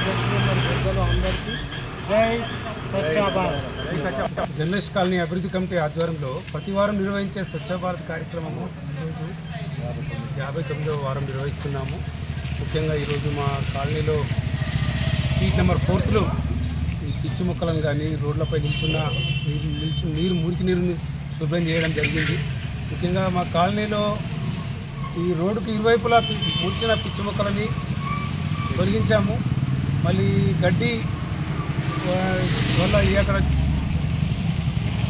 అందరికీ జై Swachh Bharat. Journalist colony అభివృద్ధి కమిటీ ఆధ్వర్యంలో ప్రతి వారం నిర్వహించే స్వచ్ఛ భారత్ కార్యక్రమము ఈరోజు 59వ వారం నిర్వహిస్తున్నాము. ముఖ్యంగా ఈరోజు మా కాలనీలో స్ట్రీట్ నెంబర్ 4లో ఈ పిచ్చి మొక్కలను కానీ రోడ్లపై మురికి నీరుని శుభ్రం చేయడం జరిగింది. ముఖ్యంగా మా కాలనీలో ఈ రోడ్డుకు ఇరువైపులా మురిచిన పిచ్చి మొక్కలని తొలగించాము. మళ్ళీ గడ్డి వల్ల అక్కడ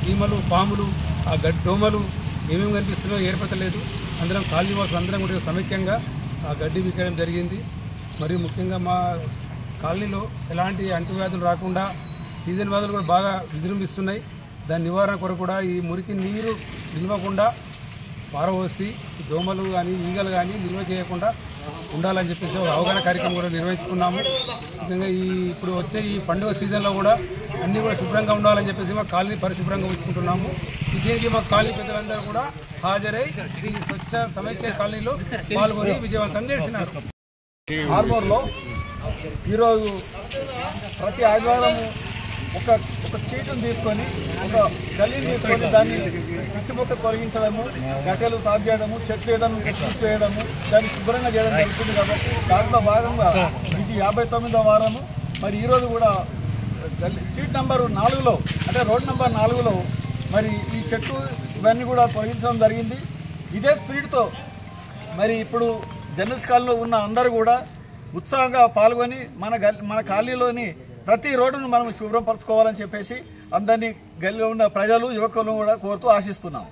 చీమలు, పాములు, ఆ గడ్డి దోమలు ఏమేమి కనిపిస్తున్నాయో ఏర్పడలేదు. అందరం కాలనీ వాసులు అందరం కూడా సమైక్యంగా ఆ గడ్డి వికేయడం జరిగింది. మరియు ముఖ్యంగా మా కాలనీలో ఎలాంటి అంటువ్యాధులు రాకుండా సీజన్ వ్యాధులు కూడా బాగా విజృంభిస్తున్నాయి. దాని నివారణ కొరకు కూడా ఈ మురికి నీరు నిల్వకుండా పారవోసి దోమలు కానీ ఈగలు కానీ నిల్వ చేయకుండా ఉండాలని చెప్పేసి అవగాహన కార్యక్రమం కూడా నిర్వహించుకున్నాము. ముఖ్యంగా ఇప్పుడు వచ్చే ఈ పండుగ సీజన్లో కూడా అన్నీ కూడా శుభ్రంగా ఉండాలని చెప్పేసి మా కాలనీ పరిశుభ్రంగా ఉంచుకుంటున్నాము. దీనికి మా కాలనీ ప్రజలందరూ కూడా హాజరై ఈ స్వచ్ఛ సమైక్య కాలనీలో పాల్గొని విజయవంతంగా చేసినారు. ఆర్మూర్లో ఈరోజు ప్రతి ఆదివారం ఒక స్ట్రీట్ను తీసుకొని ఒక గల్లీని తీసుకొని దాన్ని పిచ్చి మొక్క తొలగించడము, గట్టెలు సాఫ్ చేయడము, చెట్లు ఏదైనా తీసివేయడము, దాన్ని శుభ్రంగా చేయడం జరుగుతుంది. కాబట్టి దాంట్లో భాగంగా ఇది 59వ వారము. మరి ఈరోజు కూడా స్ట్రీట్ నెంబర్ 4లో అంటే రోడ్ నెంబర్ 4లో మరి ఈ చెట్లు ఇవన్నీ కూడా తొలగించడం జరిగింది. ఇదే స్పిరిట్తో మరి ఇప్పుడు జర్నలిస్ట్ కాలనీలో ఉన్న అందరూ కూడా ఉత్సాహంగా పాల్గొని మన కాలనీలోని ప్రతి రోడ్డును మనం శుభ్రపరచుకోవాలని చెప్పేసి అందరినీ గల్లీలో ఉన్న ప్రజలు, యువకులను కూడా కోరుతూ ఆశిస్తున్నాం.